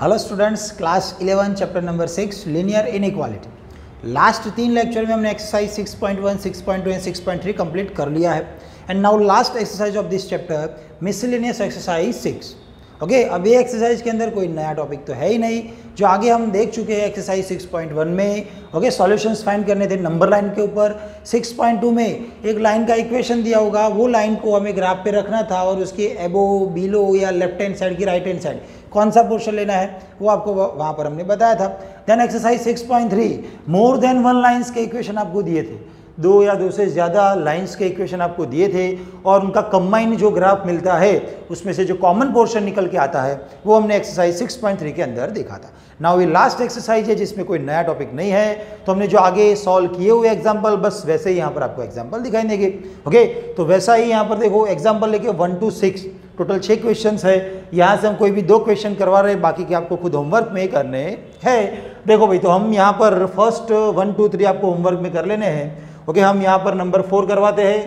Hello students, class 11 chapter number 6 linear inequality. Last 3 lecture में हमने exercise 6.1, 6.2 and 6.3 complete कर लिया है। And now last exercise of this chapter miscellaneous exercise 6। Okay, अब ये exercise के अंदर कोई नया टॉपिक तो है ही नहीं, जो आगे हम देख चुके हैं एक्सरसाइज 6.1 में। ओके, सॉल्यूशंस फाइंड करने थे नंबर लाइन के ऊपर। 6.2 में एक लाइन का इक्वेशन दिया होगा, वो लाइन को हमें ग्राफ पे रखना था और उसके एबो, बिलो या लेफ्ट हैंड साइड की राइट हैंड साइड कौन सा पोर्शन लेना है वो आपको वहाँ पर हमने बताया था। Then exercise 6.3 more than one lines के इक्वेशन आपको दिए थे, 2 या 2 से ज़्यादा लाइंस के इक्वेशन आपको दिए थे और उनका कंबाइन जो ग्राफ मिलता है उसमें से जो कॉमन पोर्शन निकल के आता है वो हमने एक्सरसाइज 6.3 के अंदर देखा था। नाउ ये लास्ट एक्सरसाइज है जिसमें कोई नया टॉपिक नहीं है, तो हमने जो आगे सॉल्व किए हुए एग्जाम्पल बस वैसे ही यहाँ पर आपको एग्जाम्पल दिखाई देंगे। ओके, तो वैसा ही यहाँ पर देखो एग्जाम्पल लेके 1 to 6 टोटल 6 क्वेश्चन है। यहाँ से हम कोई भी 2 क्वेश्चन करवा रहे हैं, बाकी के आपको खुद होमवर्क में करने हैं। देखो भाई, तो हम यहाँ पर फर्स्ट 1, 2, 3 आपको होमवर्क में कर लेने हैं। ओके, हम यहाँ पर नंबर 4 करवाते हैं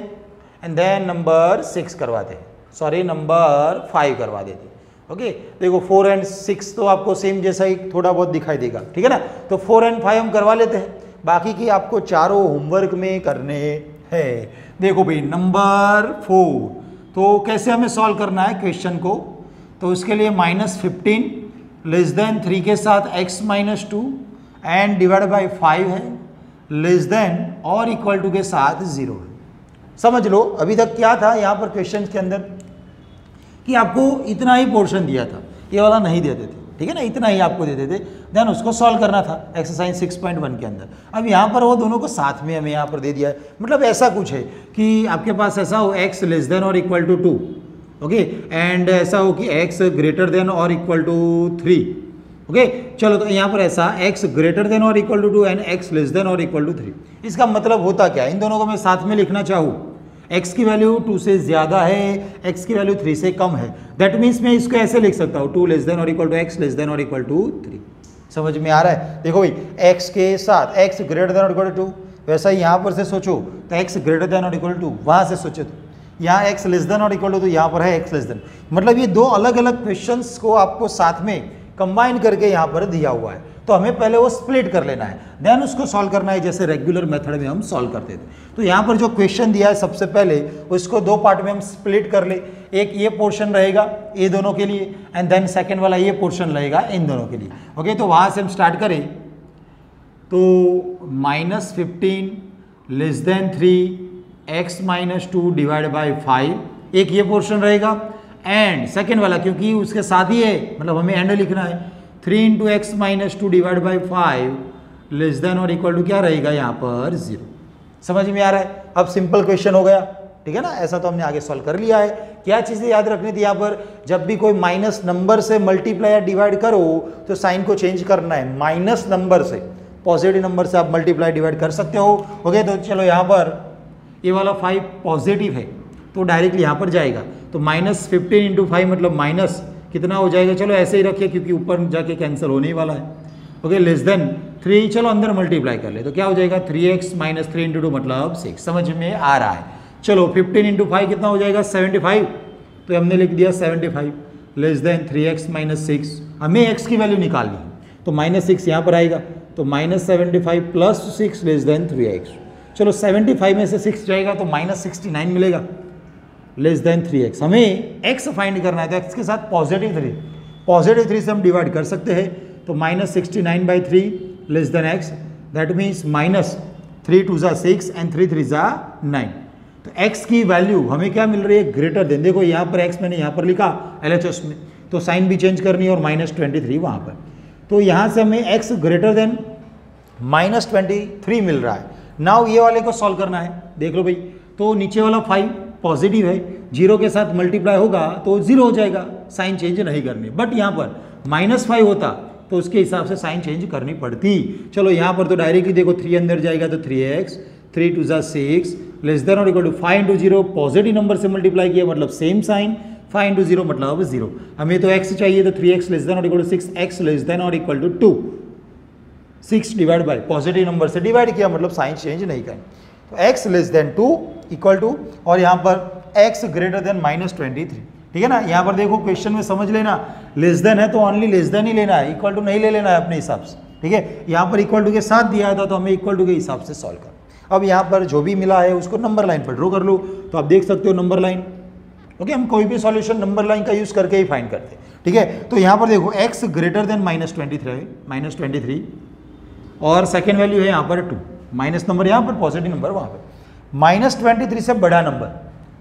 एंड देन नंबर 6 करवाते हैं, सॉरी नंबर 5 करवा देते हैं। ओके, देखो 4 and 6 तो आपको सेम जैसा ही थोड़ा बहुत दिखाई देगा, ठीक है ना। तो 4 and 5 हम करवा लेते हैं, बाकी की आपको चारों होमवर्क में करने हैं। देखो भाई नंबर 4, तो कैसे हमें सॉल्व करना है क्वेश्चन को, तो उसके लिए -15 लेस देन 3 के साथ x - 2 एंड डिवाइड बाई 5 है, लेस देन और इक्वल टू के साथ 0 है। समझ लो अभी तक क्या था यहाँ पर क्वेश्चन के अंदर कि आपको इतना ही पोर्शन दिया था, ये वाला नहीं देते थे, ठीक है ना, इतना ही आपको देते थे। देन उसको सॉल्व करना था एक्सरसाइज 6.1 के अंदर। अब यहाँ पर वो दोनों को साथ में हमें यहाँ पर दे दिया है, मतलब ऐसा कुछ है कि आपके पास ऐसा हो x लेस देन और इक्वल टू 2, ओके, एंड ऐसा हो कि x ग्रेटर देन और इक्वल टू 3। ओके, चलो तो यहाँ पर ऐसा x ग्रेटर देन और equal to 2 and x less than और इक्वल टू 3। इसका मतलब होता क्या है, इन दोनों को मैं साथ में लिखना चाहूँ, x की वैल्यू 2 से ज़्यादा है, x की वैल्यू 3 से कम है, दैट मीन्स मैं इसको ऐसे लिख सकता हूँ 2 लेस देन और equal to x less than और इक्वल टू 3। समझ में आ रहा है। देखो भाई x के साथ x ग्रेटर देन और इक्वल टू 2, वैसा ही यहाँ पर से सोचो तो x ग्रेटर देन और इक्वल टू 2, वहाँ से सोचो तो यहाँ x लेस देन और इक्वल टू 2, यहाँ पर है x लेस देन। मतलब ये 2 अलग अलग क्वेश्चंस को आपको साथ में कंबाइन करके यहाँ पर दिया हुआ है, तो हमें पहले वो स्प्लिट कर लेना है, देन उसको सॉल्व करना है जैसे रेगुलर मेथड में हम सॉल्व करते थे। तो यहाँ पर जो क्वेश्चन दिया है सबसे पहले उसको 2 पार्ट में हम स्प्लिट कर ले। एक ये पोर्शन रहेगा ये दोनों के लिए एंड देन सेकेंड वाला ये पोर्शन रहेगा इन दोनों के लिए। ओके, तो वहाँ से हम स्टार्ट करें तो -15 less than 3 x - 2 divide by 5, एक ये पोर्शन रहेगा एंड सेकेंड वाला क्योंकि उसके साथ ही है, मतलब हमें एंड लिखना है 3 × x - 2 divide by 5 less than और इक्वल टू क्या रहेगा यहाँ पर 0। समझ में आ रहा है। अब सिंपल क्वेश्चन हो गया, ठीक है ना, ऐसा तो हमने आगे सॉल्व कर लिया है। क्या चीज़ें याद रखनी थी यहाँ पर, जब भी कोई माइनस नंबर से मल्टीप्लाई या डिवाइड करो तो साइन को चेंज करना है, माइनस नंबर से पॉजिटिव नंबर से आप मल्टीप्लाई डिवाइड कर सकते हो। ओके, तो चलो यहाँ पर ये वाला 5 पॉजिटिव है तो डायरेक्टली यहाँ पर जाएगा, तो -15 × 5 मतलब माइनस कितना हो जाएगा, चलो ऐसे ही रखिए क्योंकि ऊपर जाके कैंसिल होने ही वाला है। ओके, लेस देन 3, चलो अंदर मल्टीप्लाई कर ले तो क्या हो जाएगा 3x - 3 × 2 मतलब 6। समझ में आ रहा है। चलो 15 × 5 कितना हो जाएगा 75, तो हमने लिख दिया 75 लेस देन 3x - 6। हमें x की वैल्यू निकालनी है तो -6 यहाँ पर आएगा, तो -75 + 6 लेस देन 3x। चलो 75 में से 6 जाएगा तो -69 मिलेगा लेस देन 3x। हमें x फाइंड करना है तो x के साथ पॉजिटिव 3 से हम डिवाइड कर सकते हैं, तो -69/3 less than x, that means -3 × 2 = 6 and 3 × 3 = 9। तो x की वैल्यू हमें क्या मिल रही है ग्रेटर देन, देखो यहाँ पर x मैंने यहाँ पर लिखा LHS में, तो साइन भी चेंज करनी है और -23 वहाँ पर, तो यहाँ से हमें x ग्रेटर देन -23 मिल रहा है। नाउ ये वाले को सॉल्व करना है। देख लो भाई, तो नीचे वाला 5 पॉजिटिव है, 0 के साथ मल्टीप्लाई होगा तो 0 हो जाएगा, साइन चेंज नहीं करनी। बट यहाँ पर -5 होता तो उसके हिसाब से साइन चेंज करनी पड़ती। चलो यहाँ पर तो डायरेक्टली देखो 3 अंदर जाएगा तो 3x, 3 × 2 = 6 लेस देन और इक्वल टू 5 × 0, पॉजिटिव नंबर से मल्टीप्लाई किया मतलब सेम साइन, 5 × 0 मतलब 0। हमें तो x चाहिए तो 3x लेस देन और equal to 6, x less than और equal to 2, 6 divide by positive number से डिवाइड किया मतलब साइन चेंज नहीं करनी, तो x less than 2 equal to, और यहाँ पर x ग्रेटर देन -23। ठीक है ना। यहाँ पर देखो क्वेश्चन में समझ लेना, लेस देन है तो ओनली लेस देन ही लेना है, इक्वल टू नहीं ले लेना है अपने हिसाब से, ठीक है। यहाँ पर इक्वल टू के साथ दिया था तो हमें इक्वल टू के हिसाब से सॉल्व कर। अब यहाँ पर जो भी मिला है उसको नंबर लाइन पर ड्रॉ कर लो, तो आप देख सकते हो नंबर लाइन। ओके, हम कोई भी सॉल्यूशन नंबर लाइन का यूज करके ही फाइंड करते हैं, ठीक है। तो यहाँ पर देखो x ग्रेटर देन -23 है, -23, और सेकेंड वैल्यू है यहाँ पर 2, माइनस नंबर यहाँ पर, पॉजिटिव नंबर वहाँ पर। -23 से बड़ा नंबर,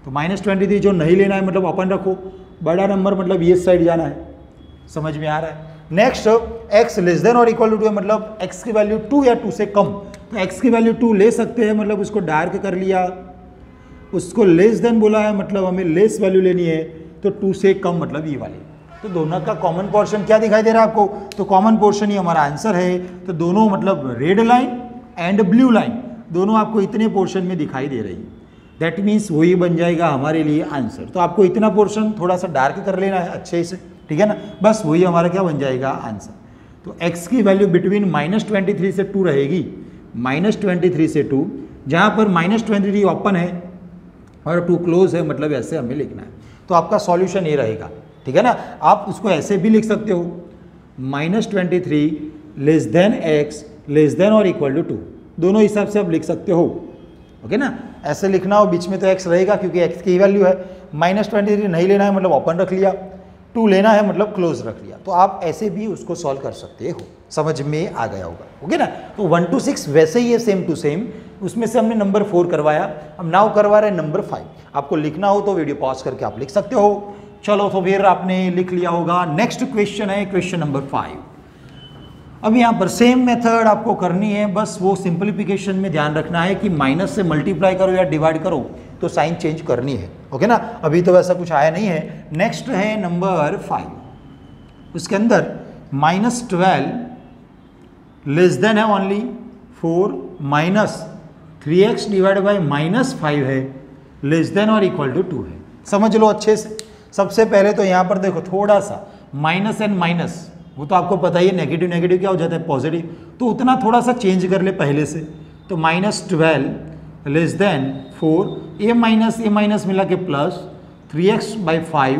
तो -23 जो नहीं लेना है मतलब अपन रखो, बड़ा नंबर मतलब ये साइड जाना है, समझ में आ रहा है। नेक्स्ट x लेस देन और इक्वल टू 2 है, मतलब x की वैल्यू 2 या 2 से कम, तो x की वैल्यू 2 ले सकते हैं, मतलब उसको डार्क कर लिया, उसको लेस देन बोला है मतलब हमें लेस वैल्यू लेनी है, तो 2 से कम मतलब ये वाली। तो दोनों का कॉमन पोर्शन क्या दिखाई दे रहा है आपको, तो कॉमन पोर्शन ही हमारा आंसर है। तो दोनों मतलब red line and blue line दोनों आपको इतने पोर्शन में दिखाई दे रही है, दैट मीन्स वही बन जाएगा हमारे लिए आंसर। तो आपको इतना पोर्शन थोड़ा सा डार्क कर लेना है अच्छे से, ठीक है ना, बस वही हमारा क्या बन जाएगा आंसर। तो x की वैल्यू बिटवीन -23 से 2 रहेगी, -23 से 2, जहाँ पर -23 ओपन है और 2 क्लोज है, मतलब ऐसे हमें लिखना है। तो आपका सॉल्यूशन ये रहेगा, ठीक है ना। आप उसको ऐसे भी लिख सकते हो, -23 less than x less than और इक्वल टू 2, दोनों हिसाब से आप लिख सकते हो, ओके ना। ऐसे लिखना हो, बीच में तो x रहेगा क्योंकि x की वैल्यू है, -23 नहीं लेना है मतलब ओपन रख लिया, 2 लेना है मतलब क्लोज रख लिया। तो आप ऐसे भी उसको सॉल्व कर सकते हो, समझ में आ गया होगा, ओके ना। तो 1 to 6 वैसे ही है, सेम टू सेम, उसमें से हमने नंबर 4 करवाया, अब नाउ करवा रहे हैं नंबर 5। आपको लिखना हो तो वीडियो पॉज करके आप लिख सकते हो। चलो तो फिर आपने लिख लिया होगा। नेक्स्ट क्वेश्चन है क्वेश्चन नंबर 5। अब यहाँ पर सेम मेथड आपको करनी है, बस वो सिंपलीफिकेशन में ध्यान रखना है कि माइनस से मल्टीप्लाई करो या डिवाइड करो तो साइन चेंज करनी है, ओके ना। अभी तो वैसा कुछ आया नहीं है। नेक्स्ट है नंबर 5, उसके अंदर -12 लेस देन है ओनली 4, -3x डिवाइड बाई -5 है, लेस देन और इक्वल टू 2 है। समझ लो अच्छे से। सबसे पहले तो यहाँ पर देखो थोड़ा सा माइनस एंड माइनस, वो तो आपको पता ही है, नेगेटिव नेगेटिव क्या हो जाता है पॉजिटिव, तो उतना थोड़ा सा चेंज कर ले पहले से। तो -12 लेस देन 4, ये माइनस मिला के प्लस 3x/5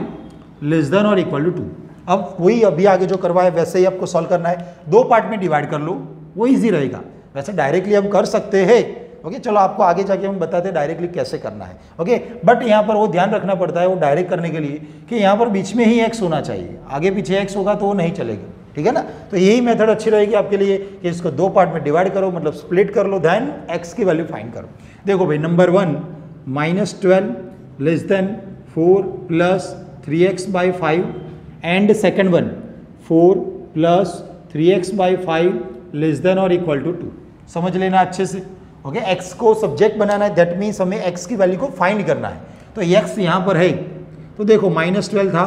लेस देन और इक्वल टू 2। अब वही अभी आगे जो करवाए वैसे ही आपको सॉल्व करना है, 2 पार्ट में डिवाइड कर लो, वो इजी रहेगा। वैसे डायरेक्टली हम कर सकते हैं, ओके। चलो आपको आगे जाके हम बताते हैं डायरेक्टली कैसे करना है, ओके। बट यहाँ पर वो ध्यान रखना पड़ता है वो डायरेक्ट करने के लिए कि यहाँ पर बीच में ही x होना चाहिए, आगे पीछे x होगा तो वो नहीं चलेगा, ठीक है ना। तो यही मेथड अच्छी रहेगी आपके लिए कि इसको 2 पार्ट में डिवाइड करो, मतलब स्प्लिट कर लो, देन x की वैल्यू फाइंड करो। देखो भाई, number 1 -12 less than 4 plus 3x/5 and second one 4 plus 3x/5 less than और इक्वल टू 2। समझ लेना अच्छे से, ओके। x को सब्जेक्ट बनाना है, दैट मीन्स हमें x की वैल्यू को फाइंड करना है। तो x यहाँ पर है, तो देखो -12 था,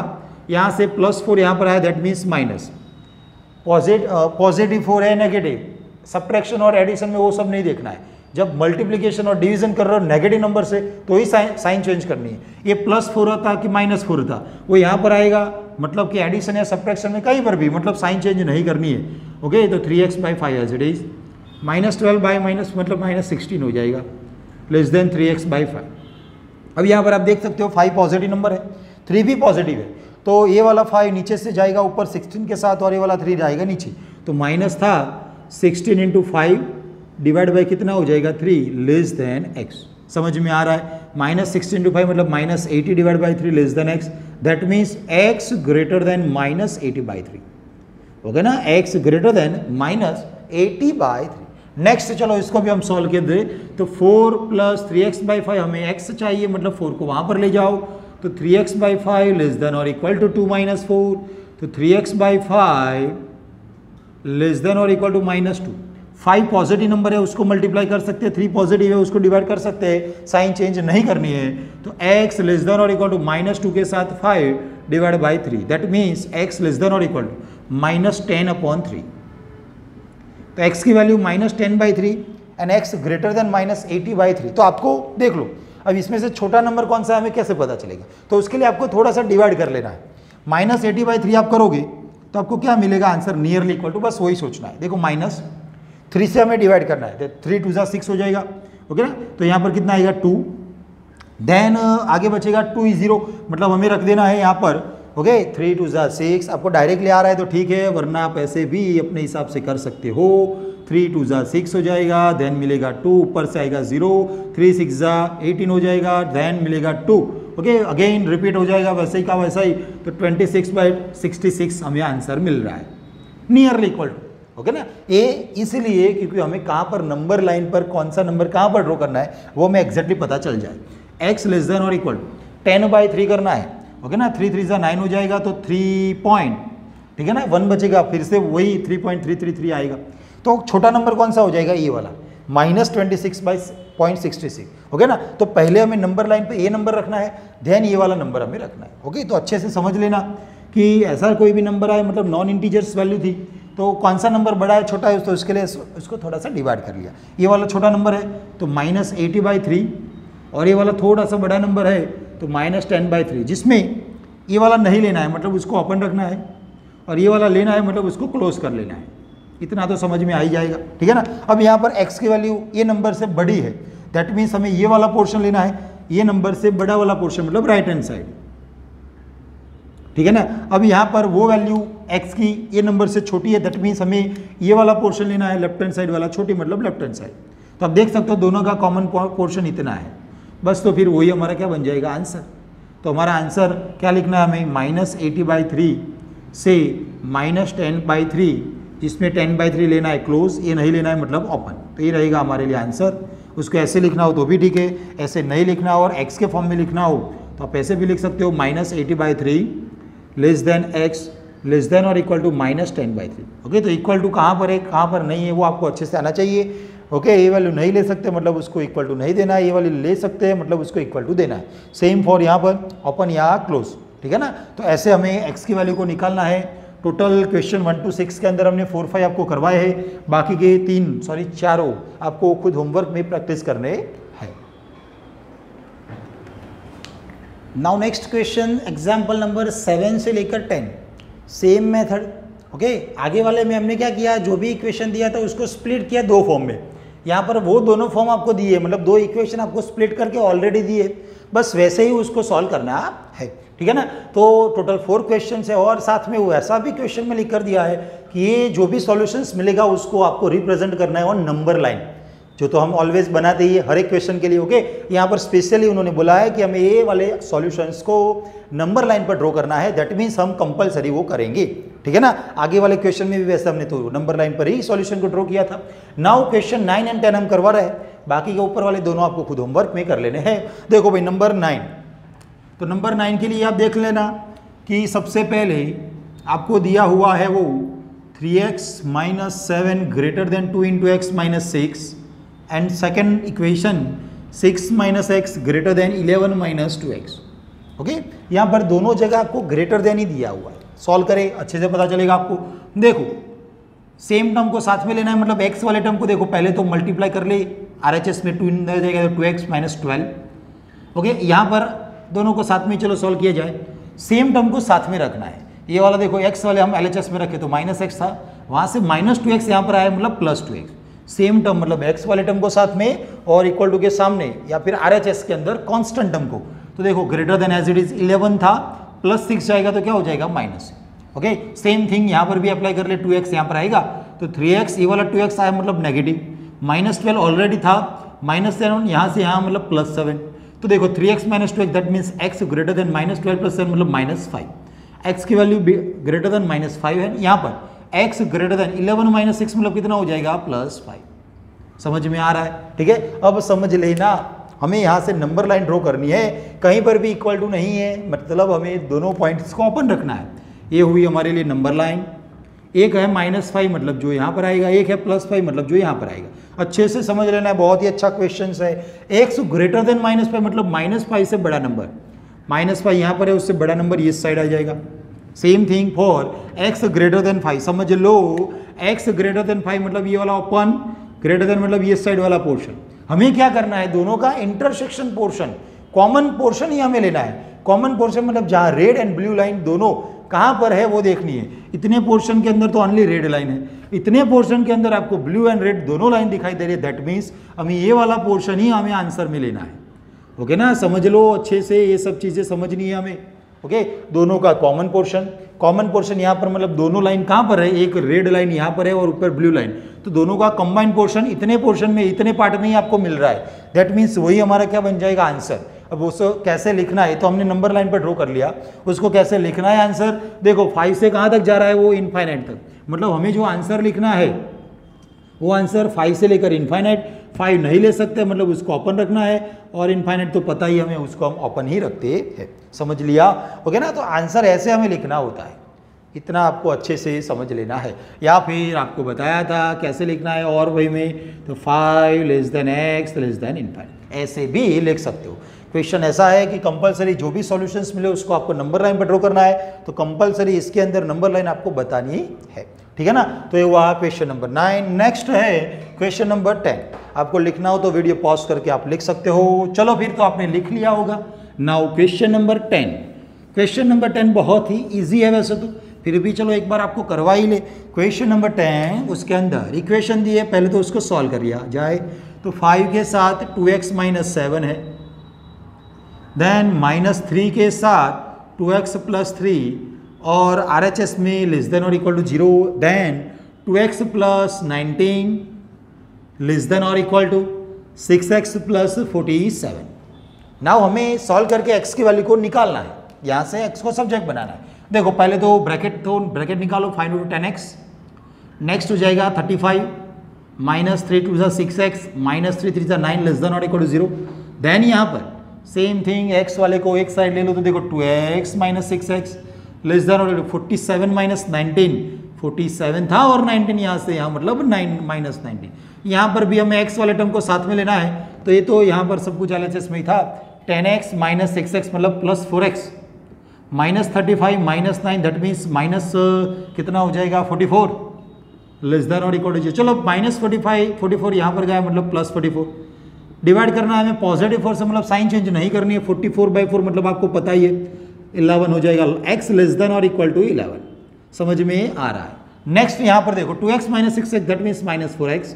यहाँ से +4 यहाँ पर आया, दैट मीन्स माइनस, पॉजिटिव 4 है, नेगेटिव। सब्ट्रैक्शन और एडिशन में वो सब नहीं देखना है। जब मल्टीप्लिकेशन और डिवीजन कर रहे हो नेगेटिव नंबर से तो ही साइन चेंज करनी है। ये +4 होता कि -4 था, वो यहाँ पर आएगा, मतलब कि एडिशन या सब्ट्रैक्शन में कहीं पर भी मतलब साइन चेंज नहीं करनी है, ओके। तो 3x/5 as it is, -12 by minus मतलब -16 हो जाएगा, लेस देन 3x/5। अब यहाँ पर आप देख सकते हो 5 पॉजिटिव नंबर है, 3 भी पॉजिटिव है, तो ये वाला 5 नीचे से जाएगा ऊपर 16 के साथ और ये वाला 3 जाएगा नीचे। तो माइनस था 16 × 5 डिवाइड बाई कितना हो जाएगा 3 लेस देन x। समझ में आ रहा है, -16 × 5 मतलब -80 divide by 3 less than x, that means x greater then -80/3, okay ना। x greater then -80/3। नेक्स्ट चलो इसको भी हम सॉल्व कर दे। तो 4 प्लस 3x/5 हमें x चाहिए, मतलब 4 को वहाँ पर ले जाओ, तो 3x/5 लेस देन और इक्वल टू 2 - 4, तो 3x/5 लेस देन और इक्वल टू -2। 5 पॉजिटिव नंबर है, उसको मल्टीप्लाई कर सकते हैं, 3 पॉजिटिव है उसको डिवाइड कर सकते हैं, साइन चेंज नहीं करनी है। तो x लेस देन और इक्वल टू -2 के साथ 5 divide by 3, that means x less than और इक्वल टू -10/3। तो x की value -10/3 and x greater then -80/3। तो आपको देख लो, अब इसमें से छोटा नंबर कौन सा है हमें कैसे पता चलेगा, तो उसके लिए आपको थोड़ा सा डिवाइड कर लेना है। -80/3 आप करोगे तो आपको क्या मिलेगा आंसर, नियरली इक्वल टू, बस वही सोचना है। देखो -3 से हमें डिवाइड करना है, तो 3 × 2 = 6 हो जाएगा, ओके ना। तो यहाँ पर कितना आएगा 2, देन आगे बचेगा 2 0, मतलब हमें रख देना है यहाँ पर ओके 3 2 6। आपको डायरेक्टली आ रहा है तो ठीक है, वरना आप ऐसे भी अपने हिसाब से कर सकते हो। 3 2 6 हो जाएगा, देन मिलेगा 2, ऊपर से आएगा 0, 3 6 18 हो जाएगा, देन मिलेगा 2। ओके अगेन रिपीट हो जाएगा वैसे ही का वैसा ही, तो 26/66 हमें आंसर मिल रहा है, नियरली इक्वल टू। ओके ना, ये इसलिए क्योंकि हमें कहाँ पर नंबर लाइन पर कौन सा नंबर कहाँ पर ड्रॉ करना है वो हमें एग्जैक्टली पता चल जाए। x लेस देन और इक्वल टू 10/3 करना है। ओके ना, 3 3 9 हो जाएगा तो 3 पॉइंट, ठीक है ना, 1 बचेगा, फिर से वही 3.333 आएगा। तो छोटा नंबर कौन सा हो जाएगा, ये वाला -26/0.66। ओके ना, तो पहले हमें नंबर लाइन पे ये नंबर रखना है, देन ये वाला नंबर हमें रखना है। ओके, तो अच्छे से समझ लेना कि ऐसा कोई भी नंबर आए, मतलब नॉन इंटीजर्स वैल्यू थी, तो कौन सा नंबर बड़ा है छोटा है, तो उसके लिए उसको थोड़ा सा डिवाइड कर लिया। ये वाला छोटा नंबर है तो -80/3, और ये वाला थोड़ा सा बड़ा नंबर है तो -10/3, जिसमें ये वाला नहीं लेना है, मतलब उसको ओपन रखना है, और ये वाला लेना है, मतलब उसको क्लोज कर लेना है। इतना तो समझ में आ ही जाएगा, ठीक है ना। अब यहाँ पर x की वैल्यू ये नंबर से बड़ी है, दैट मीन्स हमें ये वाला पोर्शन लेना है, ये नंबर से बड़ा वाला पोर्शन, मतलब राइट हैंड साइड, ठीक है ना। अब यहाँ पर वो वैल्यू x की ये नंबर से छोटी है, दैट मीन्स हमें ये वाला पोर्शन लेना है, लेफ्ट हैंड साइड वाला, छोटी मतलब लेफ्ट हैंड साइड। तो आप देख सकते हो दोनों का कॉमन पोर्शन इतना है बस, तो फिर वही हमारा क्या बन जाएगा आंसर। तो हमारा आंसर क्या लिखना है हमें, -80/3 से -10/3, जिसमें 10/3 लेना है क्लोज, ये नहीं लेना है मतलब ओपन, तो ये रहेगा हमारे लिए आंसर। उसको ऐसे लिखना हो तो भी ठीक है, ऐसे नहीं लिखना हो और x के फॉर्म में लिखना हो तो आप ऐसे भी लिख सकते हो, -80/3 less than x less than और इक्वल टू -10/3। ओके, तो इक्वल टू कहाँ पर है कहाँ पर नहीं है वो आपको अच्छे से आना चाहिए। ओके, ये वैल्यू नहीं ले सकते मतलब उसको इक्वल टू नहीं देना है, ये वाली ले सकते हैं मतलब उसको इक्वल टू देना है। सेम फॉर यहाँ पर ओपन या क्लोज, ठीक है ना। तो ऐसे हमें x की वैल्यू को निकालना है। टोटल क्वेश्चन 1 to 6 के अंदर हमने 4 5 आपको करवाए हैं, बाकी के 4 आपको खुद होमवर्क में प्रैक्टिस करने हैं। Now next question example number 7 से लेकर 10, सेम मेथड। ओके, आगे वाले में हमने क्या किया, जो भी इक्वेशन दिया था उसको स्प्लिट किया 2 फॉर्म में। यहाँ पर वो दोनों फॉर्म आपको दिए, मतलब 2 इक्वेशन आपको स्प्लिट करके ऑलरेडी दिए, बस वैसे ही उसको सॉल्व करना है, ठीक है ना। तो टोटल 4 क्वेश्चन है, और साथ में वो ऐसा भी क्वेश्चन में लिख कर दिया है कि ये जो भी सॉल्यूशंस मिलेगा उसको आपको रिप्रेजेंट करना है ऑन नंबर लाइन, जो तो हम ऑलवेज बनाते ही हर एक क्वेश्चन के लिए। ओके, यहाँ पर स्पेशली उन्होंने बोला है कि हमें ये वाले सॉल्यूशंस को नंबर लाइन पर ड्रॉ करना है, दैट मीन्स हम कंपलसरी वो करेंगे, ठीक है ना। आगे वाले क्वेश्चन में भी वैसे हमने तो नंबर लाइन पर ही सॉल्यूशन को ड्रॉ किया था। नाउ क्वेश्चन 9 and 10 हम करवा रहे हैं, बाकी के ऊपर वाले दोनों आपको खुद होमवर्क में कर लेने हैं। देखो भाई नंबर 9, तो नंबर 9 के लिए आप देख लेना कि सबसे पहले आपको दिया हुआ है वो 3x - 7 greater than 2 × x - 6, and second equation 6 - x greater than 11 - 2x। Okay, यहाँ पर दोनों जगह आपको ग्रेटर देन ही दिया हुआ है, सॉल्व करें अच्छे से पता चलेगा आपको। देखो सेम टर्म को साथ में लेना है, मतलब x वाले टर्म को देखो पहले तो मल्टीप्लाई कर ले, RHS में 2 आ जाएगा तो 2x - 12। ओके, यहाँ पर दोनों को साथ में चलो सॉल्व किया जाए, सेम टर्म को साथ में रखना है। ये वाला देखो x वाले हम LHS में रखे तो -x था, वहाँ से -2x यहाँ पर आया मतलब +2x। सेम टर्म मतलब x वाले टर्म को साथ में और इक्वल टू के सामने या फिर RHS के अंदर कांस्टेंट टर्म को, तो देखो greater than as it is 11 था, +6 जाएगा तो क्या हो जाएगा माइनस। ओके, सेम थिंग यहाँ पर भी अप्लाई कर ले, 2x यहाँ पर आएगा तो 3x, ये वाला 2x आया मतलब नेगेटिव, -12 ऑलरेडी था, -7 यहाँ से यहाँ मतलब +7। तो देखो 3x - 2x that means x greater then -12 + 7 मतलब -5। x की वैल्यू ग्रेटर देन -5 है, यहाँ पर x ग्रेटर देन 11 - 6 मतलब कितना हो जाएगा +5। समझ में आ रहा है, ठीक है। अब समझ लेना हमें यहाँ से नंबर लाइन ड्रॉ करनी है, कहीं पर भी इक्वल टू नहीं है, मतलब हमें दोनों पॉइंट्स को ओपन रखना है। ये हुई हमारे लिए नंबर लाइन, एक है -5 मतलब जो यहाँ पर आएगा, एक है +5 मतलब जो यहाँ पर आएगा। अच्छे से समझ लेना है, बहुत ही अच्छा क्वेश्चन है। x ग्रेटर देन -5 मतलब -5 से बड़ा नंबर, -5 यहाँ पर है, उससे बड़ा नंबर इस साइड आ जाएगा। Same thing for x greater then 5, समझ लो x ग्रेटर देन 5 मतलब ये वाला ओपन, ग्रेटर देन मतलब ये साइड वाला पोर्शन। हमें क्या करना है, दोनों का इंटरसेक्शन पोर्शन, कॉमन पोर्शन ही हमें लेना है। कॉमन पोर्शन मतलब जहाँ रेड एंड ब्लू लाइन दोनों कहाँ पर है वो देखनी है। इतने पोर्शन के अंदर तो ओनली रेड लाइन है, इतने पोर्शन के अंदर आपको ब्लू एंड रेड दोनों लाइन दिखाई दे रही है, दैट मीन्स हमें ये वाला पोर्शन ही हमें आंसर में लेना है। ओके ना, समझ लो अच्छे से, ये सब चीज़ें समझनी है हमें। ओके, दोनों का कॉमन पोर्शन यहाँ पर मतलब दोनों लाइन कहाँ पर है, एक रेड लाइन यहाँ पर है और ऊपर ब्लू लाइन, तो दोनों का कंबाइंड पोर्शन इतने पोर्शन में, इतने पार्ट में ही आपको मिल रहा है। दैट मीन्स वही हमारा क्या बन जाएगा, आंसर। अब उसको कैसे लिखना है, तो हमने नंबर लाइन पर ड्रॉ कर लिया, उसको कैसे लिखना है आंसर, देखो 5 से कहाँ तक जा रहा है, वो इनफाइनाइट तक। मतलब हमें जो आंसर लिखना है वो आंसर 5 से लेकर इनफाइनाइट, 5 नहीं ले सकते, मतलब उसको ओपन रखना है, और इनफाइनाइट तो पता ही हमें, उसको हम ओपन ही रखते हैं। समझ लिया, ओके ना। तो आंसर ऐसे हमें लिखना होता है, इतना आपको अच्छे से समझ लेना है। या फिर आपको बताया था कैसे लिखना है और वही में, तो 5 less than x less then infinite, ऐसे भी लिख सकते हो। क्वेश्चन ऐसा है कि कंपलसरी जो भी सॉल्यूशंस मिले उसको आपको नंबर लाइन पर ड्रॉ करना है, तो कंपलसरी इसके अंदर नंबर लाइन आपको बतानी है, ठीक है ना। तो ये हुआ क्वेश्चन नंबर 9। नेक्स्ट है क्वेश्चन नंबर 10। आपको लिखना हो तो वीडियो पॉज करके आप लिख सकते हो। चलो फिर तो आपने लिख लिया होगा। Now question number 10। Question number 10 बहुत ही इजी है वैसे तो, फिर भी चलो एक बार आपको करवा ही ले। क्वेश्चन नंबर 10, उसके अंदर इक्वेशन दी है, पहले तो उसको सॉल्व कर लिया जाए। तो 5 के साथ 2x माइनस 7 है, देन -3 के साथ 2x प्लस 3, और RHS में लेस देन और equal to 0, then 2x plus 19 less than और equal to 6x plus 47। Now हमें सॉल्व करके x की वैल्यू को निकालना है, यहाँ से x को सब्जेक्ट बनाना है। देखो पहले तो ब्रैकेट निकालो, फाइंड आउट 10x, नेक्स्ट हो जाएगा 35 -3 2 6x -3 3 9 लेस देन और इक्वल टू 0। देन यहाँ पर सेम थिंग, x वाले को एक साइड ले लो, तो देखो 2x minus 6x less than और 47 माइनस 19, 47 था और 19 यहाँ से यहाँ मतलब 9 माइनस 19। यहाँ पर भी हमें x वाले टर्म को साथ में लेना है, तो ये तो यहाँ पर सब कुछ LHS में ही था। 10x माइनस 6x मतलब plus 4x, minus 35 minus 9, that means minus कितना हो जाएगा 44 लेस देन और इक्वल टू। चलो माइनस 44 यहाँ पर गया मतलब प्लस 44। डिवाइड करना है हमें पॉजिटिव 4 से, मतलब साइन चेंज नहीं करनी है। 44/4 मतलब आपको पता ही है 11 हो जाएगा, x लेस देन और इक्वल टू 11। समझ में आ रहा है। नेक्स्ट यहाँ पर देखो 2x minus 6x that means minus 4x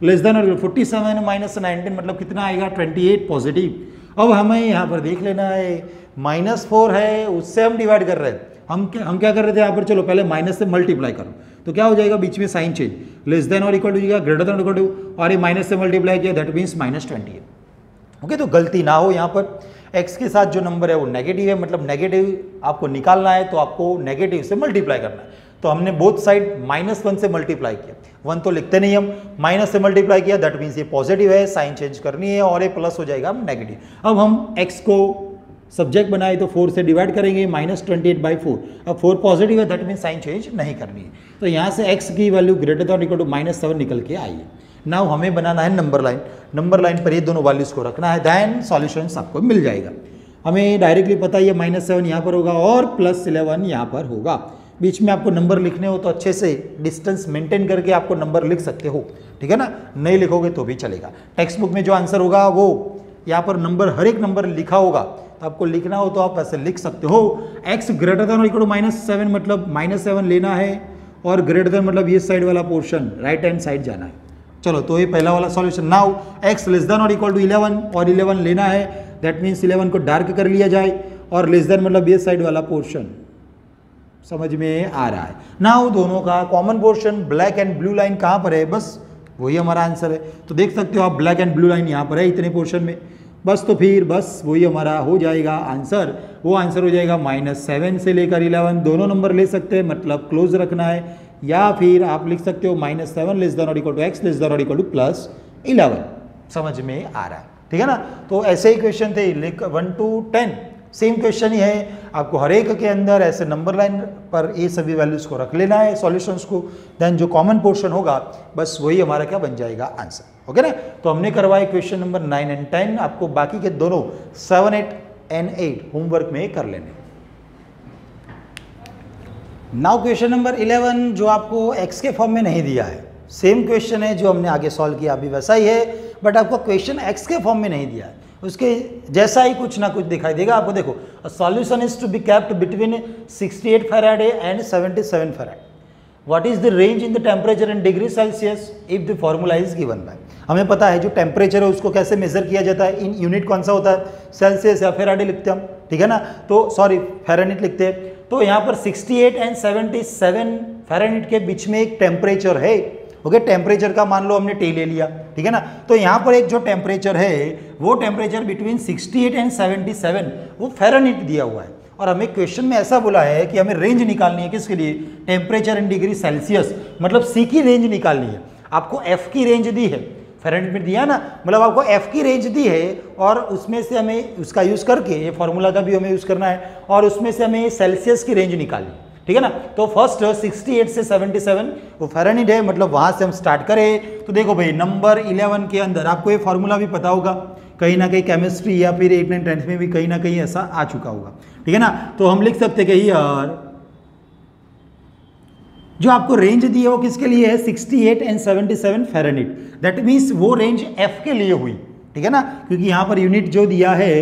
less than और 47 माइनस 19 मतलब कितना आएगा 28 पॉजिटिव। अब हमें यहाँ पर देख लेना है, -4 है उससे हम डिवाइड कर रहे हैं। हम क्या कर रहे थे यहाँ पर, चलो पहले माइनस से मल्टीप्लाई करो, तो क्या हो जाएगा बीच में साइन चेंज, लेस देन और इक्वल टू जाएगा ग्रेटर देन इक्वल टू, और ये माइनस से मल्टीप्लाई किया दैट मीन्स -28। ओके, तो गलती ना हो यहाँ पर, x के साथ जो नंबर है वो नेगेटिव है, मतलब नेगेटिव आपको निकालना है तो आपको नेगेटिव से मल्टीप्लाई करना है। तो हमने बोथ साइड -1 से मल्टीप्लाई किया, 1 तो लिखते नहीं हम, माइनस से मल्टीप्लाई किया दैट मीन्स ये पॉजिटिव है, साइन चेंज करनी है और ये प्लस हो जाएगा नेगेटिव। अब हम x को सब्जेक्ट बनाए तो 4 से डिवाइड करेंगे, -28/4। अब 4 पॉजिटिव है दैट मीन्स साइन चेंज नहीं करनी है, तो यहाँ से x की value greater than equal to -7 निकल के आई है। नाउ हमें बनाना है नंबर लाइन, नंबर लाइन पर ये दोनों वैल्यूज को रखना है, देन सॉल्यूशंस आपको मिल जाएगा। हमें डायरेक्टली पता ही है -7 यहाँ पर होगा और +11 यहाँ पर होगा। बीच में आपको नंबर लिखने हो तो अच्छे से डिस्टेंस मेंटेन करके आपको नंबर लिख सकते हो, ठीक है ना। नहीं लिखोगे तो भी चलेगा। टेक्स्ट बुक में जो आंसर होगा वो यहाँ पर नंबर, हर एक नंबर लिखा होगा, तो आपको लिखना हो तो आप ऐसे लिख सकते हो। x ग्रेटर देन और इक्वल टू -7 मतलब -7 लेना है, और ग्रेटर देन मतलब ये साइड वाला पोर्शन राइट हैंड साइड जाना है। चलो तो ये पहला वाला solution. Now x less than और इक्वल टू 11, और 11 लेना है, दैट मीन्स 11 को डार्क कर लिया जाए, और लेस देन मतलब ये साइड वाला पोर्शन। समझ में आ रहा है। नाउ दोनों का common portion black and blue line कहाँ पर है, बस वही हमारा आंसर है। तो देख सकते हो आप ब्लैक एंड ब्लू लाइन यहाँ पर है इतने पोर्शन में, बस तो फिर बस वही हमारा हो जाएगा आंसर। वो आंसर हो जाएगा -7 से लेकर 11, दोनों नंबर ले सकते हैं, मतलब क्लोज रखना है, या फिर आप लिख सकते हो -7 लेस देन और equal to x less than और इक्वल टू +11। समझ में आ रहा है, ठीक है ना। तो ऐसे ही क्वेश्चन थे 1 to 10, सेम क्वेश्चन ही है। आपको हर एक के अंदर ऐसे नंबर लाइन पर ये सभी वैल्यूज को रख लेना है, सॉल्यूशंस को, देन जो कॉमन पोर्शन होगा बस वही हमारा क्या बन जाएगा आंसर। ओके ना। तो हमने करवाए क्वेश्चन नंबर 9 एंड 10, आपको बाकी के दोनों 7, 8 एंड 8 होमवर्क में कर लेने। नाउ क्वेश्चन नंबर 11 जो आपको x के फॉर्म में नहीं दिया है, सेम क्वेश्चन है जो हमने आगे सॉल्व किया अभी वैसा ही है, बट आपको क्वेश्चन x के फॉर्म में नहीं दिया है, उसके जैसा ही कुछ ना कुछ दिखाई देगा आपको। देखो, a solution is to be kept between 68 Fahrenheit and 77 Fahrenheit. What is the range in the temperature in degree Celsius if the formula is given by. हमें पता है जो टेम्परेचर है उसको कैसे मेजर किया जाता है, इन यूनिट कौन सा होता है, सेल्सियस या फेराडे लिखते हैं हम, ठीक है ना, तो सॉरी फेरानिट लिखते हैं। तो यहाँ पर 68 एंड 77 फेरानिट के बीच में एक टेम्परेचर है, ओके, टेम्परेचर का मान लो हमने टी ले लिया, ठीक है ना, तो यहाँ पर एक जो टेम्परेचर है वो टेम्परेचर बिटवीन 68 एंड 77 वो फेरानिट दिया हुआ है, और हमें क्वेश्चन में ऐसा बोला है कि हमें रेंज निकालनी है, किसके लिए, टेम्परेचर इन डिग्री सेल्सियस, मतलब सी की रेंज निकालनी है। आपको एफ की रेंज दी है, फेरानिट में दिया ना, मतलब आपको एफ की रेंज दी है, और उसमें से हमें उसका यूज़ करके ये फॉर्मूला का भी हमें यूज़ करना है, और उसमें से हमें सेल्सियस की रेंज निकालनी, ठीक है ना। तो फर्स्ट 68 से 77 वो फेरानिट है, मतलब वहाँ से हम स्टार्ट करें। तो देखो भाई नंबर 11 के अंदर आपको ये फॉर्मूला भी पता होगा, कहीं ना कहीं केमिस्ट्री या फिर 8, 9, 10 में भी कहीं ना कहीं ऐसा आ चुका होगा, ठीक है ना। तो हम लिख सकते कि यार जो आपको रेंज दी है वो किसके लिए है, 68 एंड 77 फेरानिट, दैट मीन्स वो रेंज एफ के लिए हुई, ठीक है ना, क्योंकि यहाँ पर यूनिट जो दिया है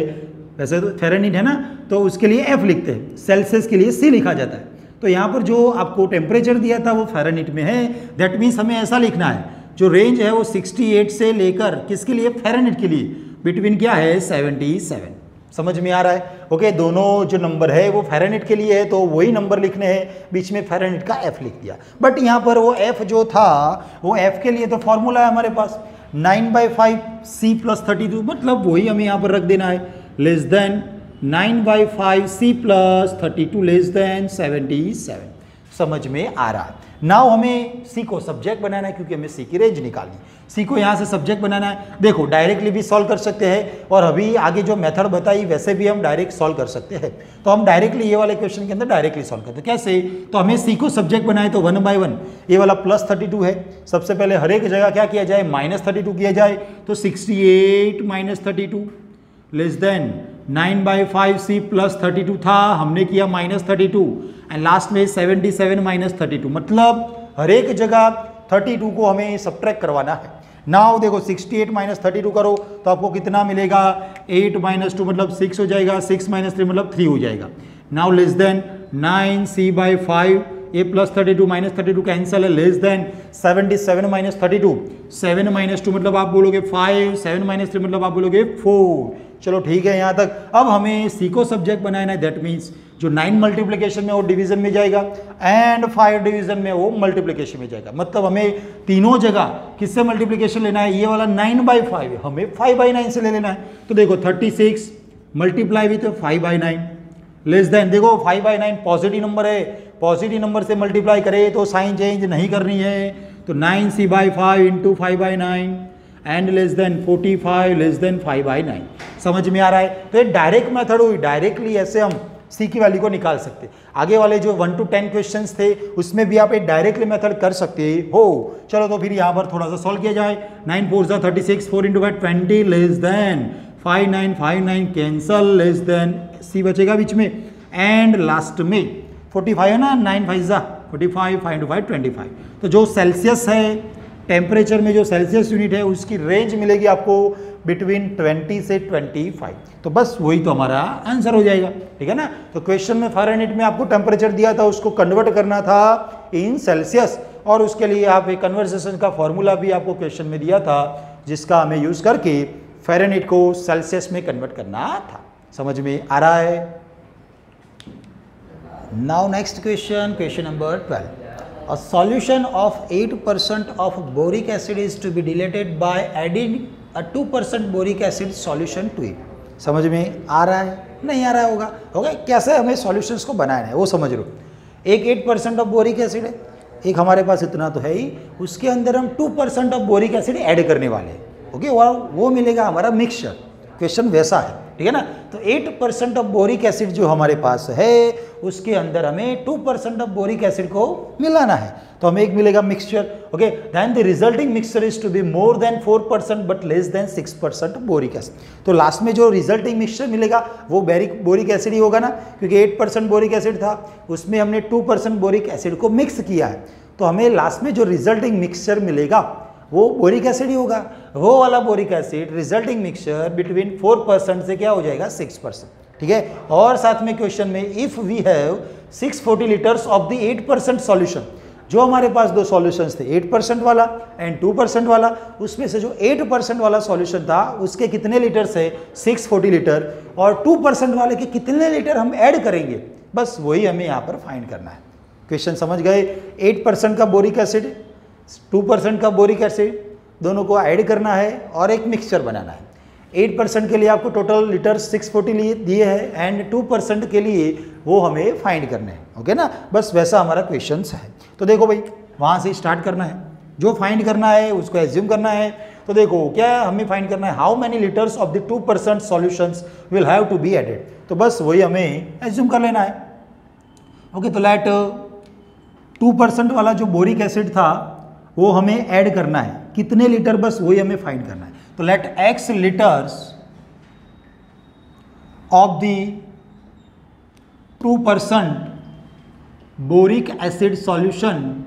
वैसे तो फेरानिट है ना, तो उसके लिए एफ लिखते हैं, सेल्सियस के लिए सी लिखा जाता है। तो यहाँ पर जो आपको टेम्परेचर दिया था वो फेरानिट में है, दैट मीन्स हमें ऐसा लिखना है जो रेंज है वो 68 से लेकर किसके लिए, फेरानिट के लिए, बिटवीन क्या है 77। समझ में आ रहा है, ओके। दोनों जो नंबर है वो फेरानिट के लिए है, तो वही नंबर लिखने हैं, बीच में फेरानिट का एफ लिख दिया। बट यहाँ पर वो एफ जो था वो एफ के लिए तो फॉर्मूला है हमारे पास 9/5 C + 32, मतलब वही हमें यहाँ पर रख देना है, less then 9/5 C + 32 less than 77। समझ में आ रहा है। नाउ हमें सी को सब्जेक्ट बनाना है, क्योंकि हमें सी की रेंज निकालनी है, सी को यहाँ से सब्जेक्ट बनाना है। देखो डायरेक्टली भी सॉल्व कर सकते हैं, और अभी आगे जो मेथड बताई वैसे भी हम डायरेक्ट सॉल्व कर सकते हैं। तो हम डायरेक्टली ये वाले क्वेश्चन के अंदर डायरेक्टली सॉल्व करते हैं। कैसे, तो हमें सी को सब्जेक्ट बनाए तो 1 by 1 ये वाला +32 है, सबसे पहले हर एक जगह क्या किया जाए, -32 किया जाए, तो 68 - 32 लेस देन 9/5 C + 32 था, हमने किया -32, एंड लास्ट में 77 - 32, मतलब हर एक जगह 32 को हमें सब्ट्रैक्ट करवाना है। नाउ देखो 68 - 32 करो तो आपको कितना मिलेगा, 8 - 2 मतलब 6 हो जाएगा, 6 - 3 मतलब 3 हो जाएगा। Now less than 9C/5 a + 32 - 32 cancel है, लेस देन 77 - 32, 7 - 2 मतलब आप बोलोगे 5, 7 - 3 मतलब आप बोलोगे 4। चलो ठीक है यहाँ तक। अब हमें सी को सब्जेक्ट बनाना है, दैट मीन्स जो 9 मल्टीप्लिकेशन में वो डिवीजन में जाएगा, एंड 5 डिवीजन में वो मल्टीप्लिकेशन में जाएगा, मतलब हमें तीनों जगह किससे मल्टीप्लिकेशन लेना है, ये वाला 9/5 हमें 5/9 से ले लेना है। तो देखो 36 मल्टीप्लाई विथ 5/9 लेस देन, देखो 5/9 पॉजिटिव नंबर है, पॉजिटिव नंबर से मल्टीप्लाई करे तो साइन चेंज नहीं करनी है, तो 9C/5 × 5/9 and less than 45 less than 5/9। समझ में आ रहा है। तो ये डायरेक्ट मेथड हुई, डायरेक्टली ऐसे हम सी की वैल्यू को निकाल सकते। आगे वाले जो 1 to 10 क्वेश्चंस थे उसमें भी आप एक डायरेक्टली मेथड कर सकते हो। चलो तो फिर यहाँ पर थोड़ा सा सॉल्व किया जाए। 9 4 36, 4 × 5 20 less than 5 9 5 9 cancel, less than सी बचेगा बीच में, एंड लास्ट में 45 है ना, 9 5 45, 5 × 5 25। तो जो सेल्सियस है, टेम्परेचर में जो सेल्सियस यूनिट है उसकी रेंज मिलेगी आपको बिटवीन 20 से 25। तो बस वही तो हमारा आंसर हो जाएगा, ठीक है ना। तो क्वेश्चन में फ़ारेनहीट में आपको टेम्परेचर दिया था, उसको कन्वर्ट करना था इन सेल्सियस, और उसके लिए आप एक कन्वर्सेशन का फॉर्मूला भी आपको क्वेश्चन में दिया था, जिसका हमें यूज़ करके फ़ारेनहीट को सेल्सियस में कन्वर्ट करना था। समझ में आ रहा है। Now next question, question number 12. A solution of 8% of boric acid is to be diluted by adding a 2% boric acid solution to it. समझ में आ रहा है, नहीं आ रहा होगा, ओके। कैसे हमें सॉल्यूशंस को बनाना है वो समझ लो। एक 8% ऑफ बोरिक एसिड है, एक हमारे पास इतना तो है ही, उसके अंदर हम 2% ऑफ बोरिक एसिड ऐड करने वाले हैं, ओके। वो मिलेगा हमारा मिक्सचर। क्वेश्चन वैसा है, ठीक है ना। तो 8% ऑफ बोरिक एसिड जो हमारे पास है उसके अंदर हमें 2% ऑफ बोरिक एसिड को मिलाना है, तो हमें एक मिलेगा mixture, okay. Then the resulting mixture is to be more than 4% but less than 6% boric acid. तो लास्ट में जो रिजल्टिंग मिक्सचर मिलेगा वो बोरिक एसिड ही होगा ना, क्योंकि 8% बोरिक एसिड था, उसमें हमने 2% बोरिक एसिड को मिक्स किया है, तो हमें लास्ट में जो रिजल्टिंग मिक्सचर मिलेगा वो बोरिक एसिड ही होगा। वो वाला boric acid resulting mixture between 4% से क्या हो जाएगा, 6%, ठीक है। और साथ में क्वेश्चन में if we have 640 litres of the 8% solution, जो हमारे पास दो सॉल्यूशंस थे 8% वाला एंड 2% वाला, उसमें से जो 8% वाला सॉल्यूशन था उसके कितने लीटर से 640 लीटर, और 2% वाले के कितने लीटर हम ऐड करेंगे, बस वही हमें यहाँ पर फाइंड करना है। क्वेश्चन समझ गए? 8% का बोरिक एसिड 2% का बोरिक एसिड दोनों को ऐड करना है और एक मिक्सचर बनाना है। 8% के लिए आपको टोटल लीटर 640 लिए दिए हैं एंड 2% के लिए वो हमें फाइंड करने हैं। ओके ना, बस वैसा हमारा क्वेश्चन है। तो देखो भाई, वहाँ से स्टार्ट करना है, जो फाइंड करना है उसको एज्यूम करना है। तो देखो क्या हमें फाइंड करना है, how many litres of the 2% solutions will have to be added. तो बस वही हमें एज्यूम कर लेना है। ओके, तो लेट 2% वाला जो बोरिक एसिड था वो हमें ऐड करना है, कितने लीटर, बस वही हमें फाइंड करना है। तो let x litres of the 2% boric acid solution